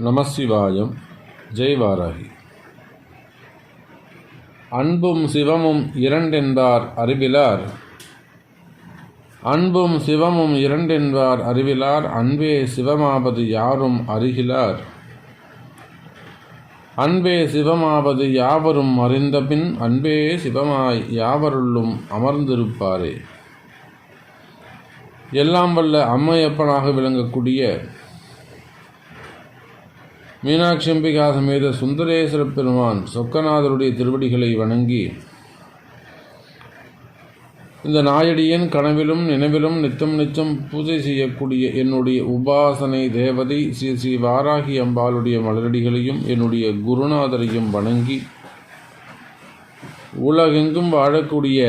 நமசிவாயம். ஜெய் வாராகி. அன்பும் சிவமும் இரண்டென்பார் அறிவிலார், அன்பும் சிவமும் இரண்டென்பார் அறிவிலார், அன்பே சிவமாவது யாரும் அறிகிலார், அன்பே சிவமாவது யாவரும் அறிந்தபின், அன்பே சிவமாய் யாவருள்ளும் அமர்ந்திருப்பாரே. எல்லாம் வல்ல அம்மையப்பனாக விளங்கக்கூடிய மீனாட்சி அம்பிகா சமேத சுந்தரேஸ்வர பெருமான் சொக்கநாதருடைய திருவடிகளை வணங்கி, இந்த நாயடியின் கனவிலும் நினைவிலும் நித்தம் நிச்சம் பூஜை செய்யக்கூடிய என்னுடைய உபாசனை தேவதை ஸ்ரீ ஸ்ரீ வாராகி அம்பாளுடைய மலரடிகளையும் என்னுடைய குருநாதரையும் வணங்கி, உலகெங்கும் வாழக்கூடிய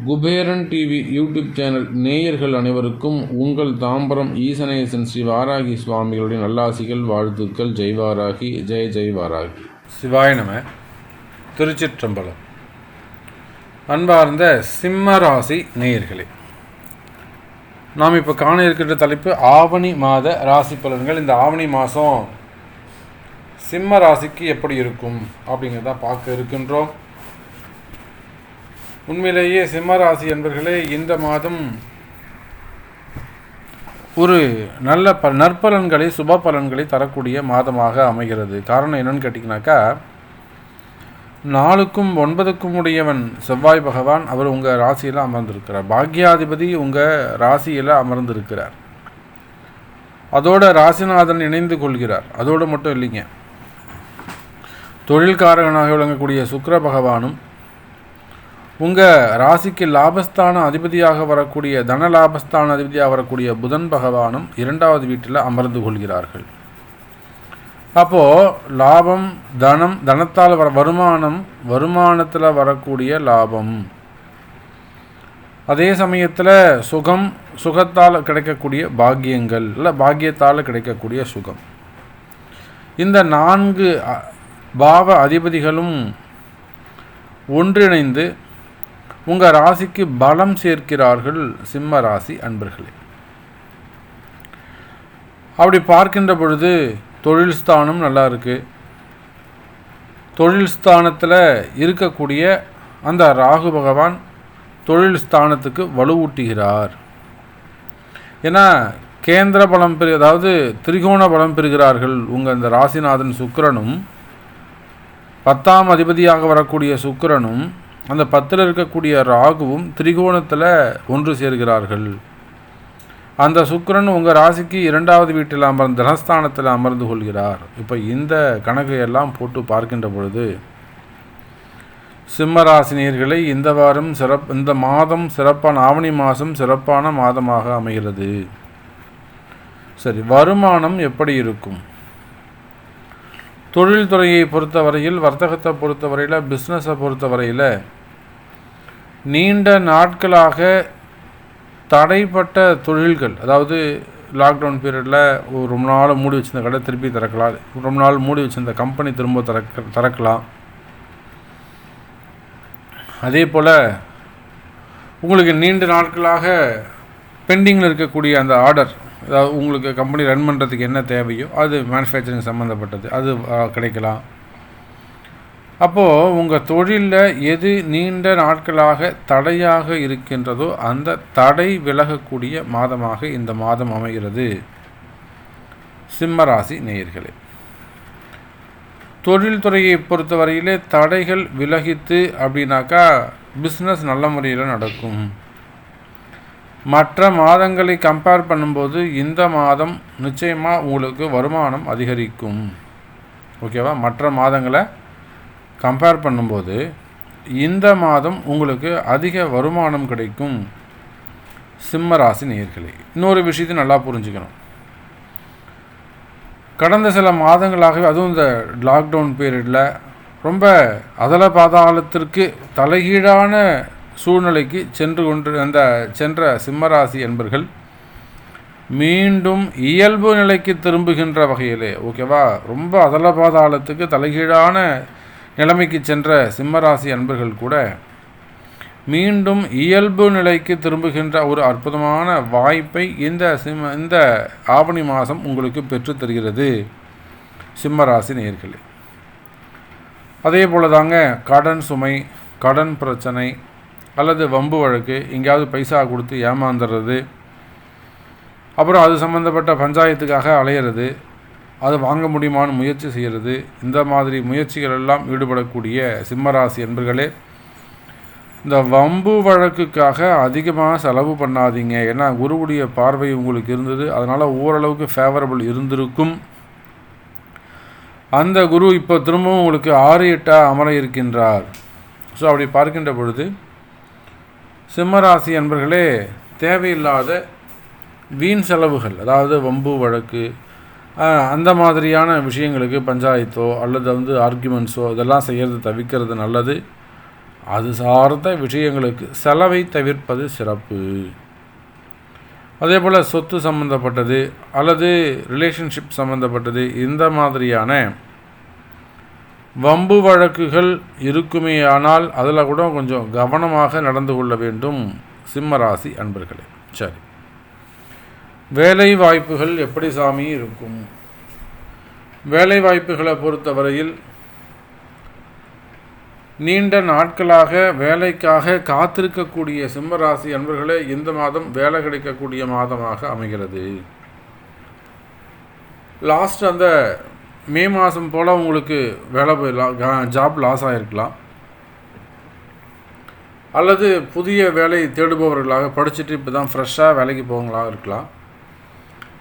குபேரன் டிவி யூடியூப் சேனல் நேயர்கள் அனைவருக்கும் உங்கள் தாம்பரம் ஈசனேசன் ஸ்ரீ வாராகி சுவாமிகளுடைய நல்லாசிகள், வாழ்த்துக்கள். ஜெய் வாராகி. ஜெய் வாராகி. சிவாய நம. திருச்சிற்றம்பலம். அன்பார்ந்த சிம்மராசி நேயர்களே, நாம் இப்போ காண இருக்கின்ற தலைப்பு ஆவணி மாத ராசி பலன்கள். இந்த ஆவணி மாதம் சிம்ம ராசிக்கு எப்படி இருக்கும் அப்படிங்கிறத பார்க்க இருக்கின்றோம். உண்மையிலேயே சிம்மராசி என்பர்களே, இந்த மாதம் ஒரு நல்ல நற்பலன்களை சுப பலன்களை தரக்கூடிய மாதமாக அமைகிறது. காரணம் என்னன்னு கேட்டிங்கனாக்கா, 4க்கும் 9க்கும் உடையவன் செவ்வாய் பகவான் அவர் உங்கள் ராசியில் அமர்ந்திருக்கிறார். பாக்யாதிபதி உங்கள் ராசியில் அமர்ந்திருக்கிறார். அதோட ராசிநாதன் இணைந்து கொள்கிறார். அதோடு மட்டும் இல்லைங்க, தொழில்காரகனாக விளங்கக்கூடிய சுக்கிர பகவானும் உங்கள் ராசிக்கு லாபஸ்தான அதிபதியாக வரக்கூடிய தன லாபஸ்தான அதிபதியாக வரக்கூடிய புதன் பகவானும் 2வது வீட்டில் அமர்ந்து கொள்கிறார்கள். அப்போது லாபம், தனம், தனத்தால் வர வருமானம், வருமானத்தில் வரக்கூடிய லாபம், அதே சமயத்தில் சுகம், சுகத்தால் கிடைக்கக்கூடிய பாக்கியங்கள், இல்லை பாக்கியத்தால் கிடைக்கக்கூடிய சுகம், இந்த 4 பாவ அதிபதிகளும் ஒன்றிணைந்து உங்கள் ராசிக்கு பலம் சேர்க்கிறார்கள் சிம்ம ராசி அன்பர்களே. அப்படி பார்க்கின்ற பொழுது தொழில் ஸ்தானம் நல்லா இருக்குது. தொழில் ஸ்தானத்தில் இருக்கக்கூடிய அந்த ராகு பகவான் தொழில் ஸ்தானத்துக்கு வலுவூட்டுகிறார். ஏன்னா கேந்திர பலம் அதாவது திரிகோண பலம் பெறுகிறார்கள். உங்கள் இந்த ராசிநாதன் சுக்கிரனும் 10ஆம் அதிபதியாக வரக்கூடிய சுக்கிரனும் அந்த 10ல் இருக்கக்கூடிய ராகுவும் திரிகோணத்தில் ஒன்று சேர்கிறார்கள். அந்த சுக்கிரன் உங்கள் ராசிக்கு 2வது வீட்டில் தனஸ்தானத்தில் அமர்ந்து கொள்கிறார். இப்போ இந்த கணக்கு எல்லாம் போட்டு பார்க்கின்ற பொழுது சிம்மராசினியர்களை இந்த மாதம் சிறப்பான ஆவணி மாதம் சிறப்பான மாதமாக அமைகிறது. சரி, வருமானம் எப்படி இருக்கும்? தொழில்துறையை பொறுத்தவரையில், வர்த்தகத்தை பொறுத்தவரையில், பிஸ்னஸை பொறுத்தவரையில் நீண்ட நாட்களாக தடைப்பட்ட தொழில்கள், அதாவது லாக்டவுன் பீரியடில் ரொம்ப நாள் மூடி வச்சிருந்த கடை திருப்பி திறக்கலாம், ரொம்ப நாள் மூடி வச்சிருந்த கம்பெனி திரும்ப திறக்கலாம். அதே போல் உங்களுக்கு நீண்ட நாட்களாக பெண்டிங்கில் இருக்கக்கூடிய அந்த ஆர்டர், அதாவது உங்களுக்கு கம்பெனி ரன் பண்ணுறதுக்கு என்ன தேவையோ அது மேனுஃபேக்சரிங் சம்மந்தப்பட்டது, அது கிடைக்கலாம். அப்போது உங்கள் தொழிலில் எது நீண்ட நாட்களாக தடையாக இருக்கின்றதோ அந்த தடை விலகக்கூடிய மாதமாக இந்த மாதம் அமைகிறது சிம்மராசி நேயர்களே. தொழில்துறையை பொறுத்தவரையிலே தடைகள் விலகித்து அப்படின்னாக்கா பிஸ்னஸ் நல்ல முறையில் நடக்கும். மற்ற மாதங்களை கம்பேர் பண்ணும்போது இந்த மாதம் நிச்சயமாக உங்களுக்கு வருமானம் அதிகரிக்கும். ஓகேவா? மற்ற மாதங்களை கம்பேர் பண்ணும்போது இந்த மாதம் உங்களுக்கு அதிக வருமானம் கிடைக்கும் சிம்மராசி நேயர்களே. இன்னொரு விஷயத்தை நல்லா புரிஞ்சுக்கணும். கடந்த சில மாதங்களாகவே, அதுவும் இந்த லாக்டவுன் பீரியடில் ரொம்ப அதல பாதாளத்திற்கு தலைகீழான சூழ்நிலைக்கு சென்ற சிம்மராசி என்பர்கள் மீண்டும் இயல்பு நிலைக்கு திரும்புகின்ற வகையிலே, ஓகேவா, ரொம்ப அதல பாதாளத்துக்கு தலைகீழான நிலைமைக்கு சென்ற சிம்மராசி அன்பர்கள் கூட மீண்டும் இயல்பு நிலைக்கு திரும்புகின்ற ஒரு அற்புதமான வாய்ப்பை இந்த ஆவணி மாதம் உங்களுக்கு பெற்றுத்தருகிறது சிம்மராசி நேயர்களே. அதே போல் தாங்க கடன் சுமை, கடன் பிரச்சனை அல்லது வம்பு வழக்கு, எங்கேயாவது பைசா கொடுத்து ஏமாந்துடுறது, அப்புறம் அது சம்மந்தப்பட்ட பஞ்சாயத்துக்காக அலையிறது, அது வாங்க முடியுமான்னு முயற்சி செய்கிறது, இந்த மாதிரி முயற்சிகள் எல்லாம் ஈடுபடக்கூடிய சிம்மராசி என்பர்களே, இந்த வம்பு வழக்குக்காக அதிகமாக செலவு பண்ணாதீங்க. ஏன்னா குருவுடைய பார்வை உங்களுக்கு இருந்தது, அதனால் ஓரளவுக்கு ஃபேவரபிள் இருந்திருக்கும். அந்த குரு இப்போ திரும்பவும் உங்களுக்கு 6-8 அமர இருக்கின்றார். ஸோ அப்படி பார்க்கின்ற பொழுது சிம்மராசி அன்பர்களே, தேவையில்லாத வீண் செலவுகள், அதாவது வம்பு வழக்கு அந்த மாதிரியான விஷயங்களுக்கு பஞ்சாயத்தோ அல்லது ஆர்கியூமெண்ட்ஸோ இதெல்லாம் செய்கிறது தவிர்க்கிறது நல்லது. அது சார்ந்த விஷயங்களுக்கு செலவை தவிர்ப்பது சிறப்பு. அதே போல் சொத்து சம்மந்தப்பட்டது அல்லது ரிலேஷன்ஷிப் சம்மந்தப்பட்டது இந்த மாதிரியான வம்பு வழக்குகள் இருக்குமேயானால் அதில் கூட கொஞ்சம் கவனமாக நடந்து கொள்ள வேண்டும் சிம்மராசி அன்பர்களே. சரி, வேலை வாய்ப்புகள் எப்படி சாமி இருக்கும்? வேலை வாய்ப்புகளை பொறுத்தவரையில் நீண்ட நாட்களாக வேலைக்காக காத்திருக்கக்கூடிய சிம்மராசி அன்பர்களே, இந்த மாதம் வேலை கிடைக்கக்கூடிய மாதமாக அமைகிறது. லாஸ்ட் அந்த மே மாதம் போல் உங்களுக்கு வேலை ஜாப் லாஸ் ஆகிருக்கலாம், அல்லது புதிய வேலை தேடுபவர்களாக படிச்சுட்டு இப்போ தான் ஃப்ரெஷ்ஷாக வேலைக்கு போவங்களாக இருக்கலாம்.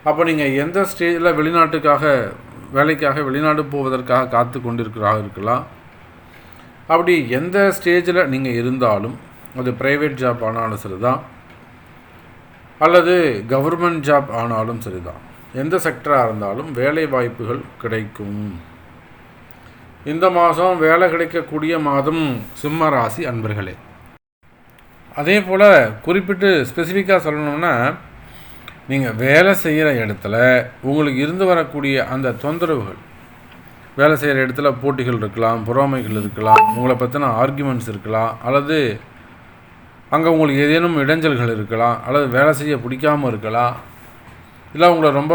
அப்போ நீங்கள் எந்த ஸ்டேஜில் வேலைக்காக வெளிநாடு போவதற்காக காத்து கொண்டிருக்கிறதாக இருக்கலாம். அப்படி எந்த ஸ்டேஜில் நீங்கள் இருந்தாலும், அது ப்ரைவேட் ஜாப் ஆனாலும் சரி தான், அல்லது கவர்மெண்ட் ஜாப் ஆனாலும் சரி தான், எந்த செக்டராக இருந்தாலும் வேலை வாய்ப்புகள் கிடைக்கும். இந்த மாதம் வேலை கிடைக்கக்கூடிய மாதம் சிம்ம ராசி அன்பர்களே. அதே போல் குறிப்பிட்டு ஸ்பெசிஃபிக்காக சொல்லணும்னா, நீங்கள் வேலை செய்கிற இடத்துல உங்களுக்கு இருந்து வரக்கூடிய அந்த தொந்தரவுகள், வேலை செய்கிற இடத்துல போட்டிகள் இருக்கலாம், பொறாமைகள் இருக்கலாம், உங்களை பற்றின ஆர்கியூமெண்ட்ஸ் இருக்கலாம், அல்லது அங்கே உங்களுக்கு ஏதேனும் இடைஞ்சல்கள் இருக்கலாம், அல்லது வேலை செய்ய பிடிக்காமல் இருக்கலாம், இல்லை உங்களை ரொம்ப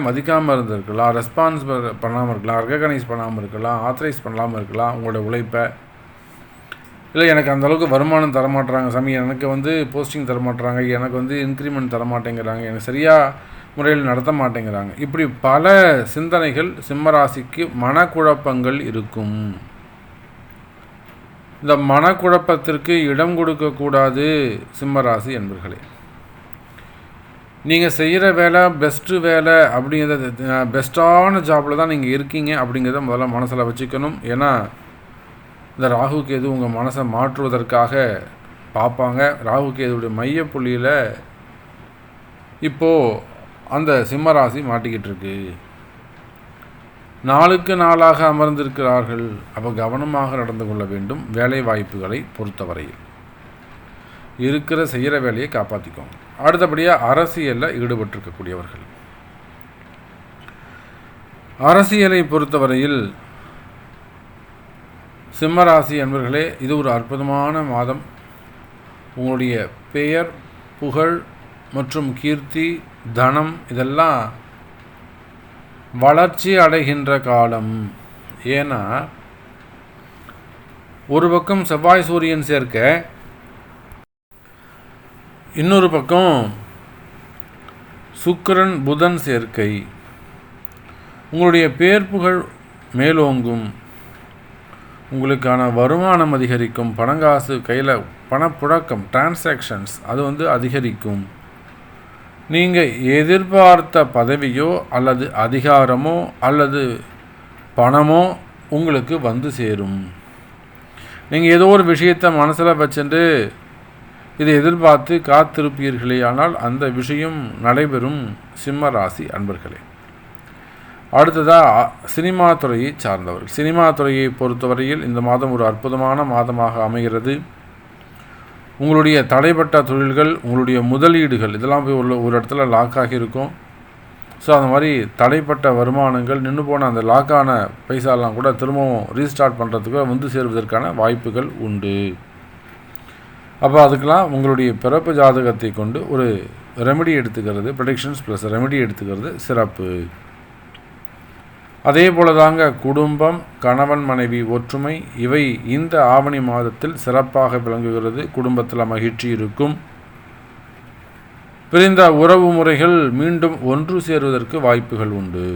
மதிக்காமல் இருந்திருக்கலாம், ரெஸ்பான்ஸ் பண்ணாமல் இருக்கலாம், ரெகக்னைஸ் பண்ணாமல் இருக்கலாம், ஆத்தரைஸ் பண்ணாமல் இருக்கலாம் உங்களோட உழைப்பை. இல்லை எனக்கு அந்தளவுக்கு வருமானம் தரமாட்டுறாங்க சாமி, எனக்கு போஸ்டிங் தரமாட்டுறாங்க, எனக்கு இன்க்ரிமெண்ட் தரமாட்டேங்கிறாங்க, எனக்கு சரியாக முறையில் நடத்த மாட்டேங்கிறாங்க. இப்படி பல சிந்தனைகள் சிம்மராசிக்கு மனக்குழப்பங்கள் இருக்கும். இந்த மனக்குழப்பத்திற்கு இடம் கொடுக்கக்கூடாது சிம்மராசி என்பர்களே. நீங்கள் செய்கிற வேலை பெஸ்ட்டு வேலை அப்படிங்கிறத, பெஸ்ட்டான ஜாபில் தான் நீங்கள் இருக்கீங்க அப்படிங்கிறத முதல்ல மனசில் வச்சுக்கணும். ஏன்னா இந்த ராகு கேது உங்கள் மனசை மாற்றுவதற்காக பார்ப்பாங்க. ராகு கேதுடைய மையப்புள்ளியில் இப்போது அந்த சிம்மராசி மாட்டிக்கிட்டு இருக்கு. நாளுக்கு நாளாக அமர்ந்திருக்கிறார்கள். அப்போ கவனமாக நடந்து கொள்ள வேண்டும். வேலை வாய்ப்புகளை பொறுத்தவரையில் செய்கிற வேலையை காப்பாற்றிக்கோங்க. அடுத்தபடியாக அரசியலில் ஈடுபட்டிருக்கக்கூடியவர்கள், அரசியலை பொறுத்தவரையில் சிம்மராசி என்பவர்களே, இது ஒரு அற்புதமான மாதம். உங்களுடைய பெயர், புகழ் மற்றும் கீர்த்தி, தனம் இதெல்லாம் வளர்ச்சி அடைகின்ற காலம். ஏன்னா ஒரு பக்கம் செவ்வாய் சூரியன் சேர்க்க, இன்னொரு பக்கம் சுக்கிரன் புதன் சேர்க்கை. உங்களுடைய பேர் புகழ் மேலோங்கும், உங்களுக்கான வருமானம் அதிகரிக்கும், பணங்காசு கையில் பணப்புழக்கம் டிரான்சாக்ஷன்ஸ் அது அதிகரிக்கும். நீங்கள் எதிர்பார்த்த பதவியோ அல்லது அதிகாரமோ அல்லது பணமோ உங்களுக்கு வந்து சேரும். நீங்கள் ஏதோ ஒரு விஷயத்தை மனசில் வச்சுட்டு இதை எதிர்பார்த்து காத்திருப்பீர்களே, ஆனால் அந்த விஷயம் நடைபெறும் சிம்ம ராசி அன்பர்களே. அடுத்ததாக சினிமா துறையை சார்ந்தவர்கள். சினிமா துறையை பொறுத்தவரையில் இந்த மாதம் ஒரு அற்புதமான மாதமாக அமைகிறது. உங்களுடைய தடைப்பட்ட தொழில்கள், உங்களுடைய முதலீடுகள் இதெல்லாம் போய் ஒரு இடத்துல லாக்காகி இருக்கும். ஸோ அந்த மாதிரி தடைப்பட்ட வருமானங்கள், நின்று போன அந்த லாக்கான பைசாலாம் கூட திரும்பவும் ரீஸ்டார்ட் பண்ணுறதுக்கு வந்து சேருவதற்கான வாய்ப்புகள் உண்டு. அப்போ அதுக்கெலாம் உங்களுடைய பிறப்பு ஜாதகத்தை கொண்டு ஒரு ரெமெடி எடுத்துக்கிறது, ப்ரெடிக்ஷன்ஸ் ப்ளஸ் ரெமெடி எடுத்துக்கிறது சிறப்பு. அதே போல தாங்க குடும்பம், கணவன் மனைவி ஒற்றுமை, இவை இந்த ஆவணி மாதத்தில் சிறப்பாக விளங்குகிறது. குடும்பத்தில் மகிழ்ச்சி இருக்கும். பிரிந்த உறவு முறைகள் மீண்டும் ஒன்று சேருவதற்கு வாய்ப்புகள் உண்டு.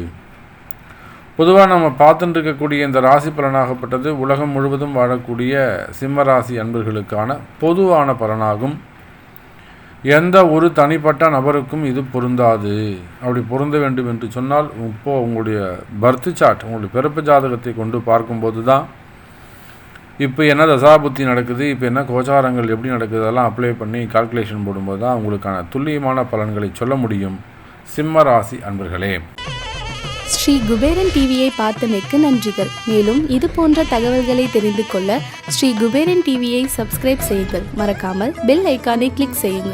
பொதுவாக நம்ம பார்த்துட்டு இருக்கக்கூடிய இந்த ராசி பலனாகப்பட்டது உலகம் முழுவதும் வாழக்கூடிய சிம்ம ராசி அன்பர்களுக்கான பொதுவான பலனாகும். எந்த ஒரு தனிப்பட்ட நபருக்கும் இது பொருந்தாது. அப்படி பொருந்த வேண்டும் என்று சொன்னால் இப்போது உங்களுடைய பர்த் சார்ட், உங்களுடைய பிறப்பு ஜாதகத்தை கொண்டு பார்க்கும்போது தான் இப்போ என்ன தசாபுத்தி நடக்குது, இப்போ என்ன கோச்சாரங்கள் எப்படி நடக்குது, அதெல்லாம் அப்ளை பண்ணி கால்குலேஷன் போடும்போது தான் உங்களுக்கான துல்லியமான பலன்களை சொல்ல முடியும். சிம்ம ராசி அன்பர்களே, ஸ்ரீ குபேரன் டிவியை பார்த்தமைக்கு நன்றிகள். மேலும் இது போன்ற தகவல்களை தெரிந்து கொள்ள ஸ்ரீ குபேரன் டிவியை சப்ஸ்கிரைப் செய்யுங்கள். மறக்காமல் பெல் ஐக்கானை கிளிக் செய்யுங்கள்.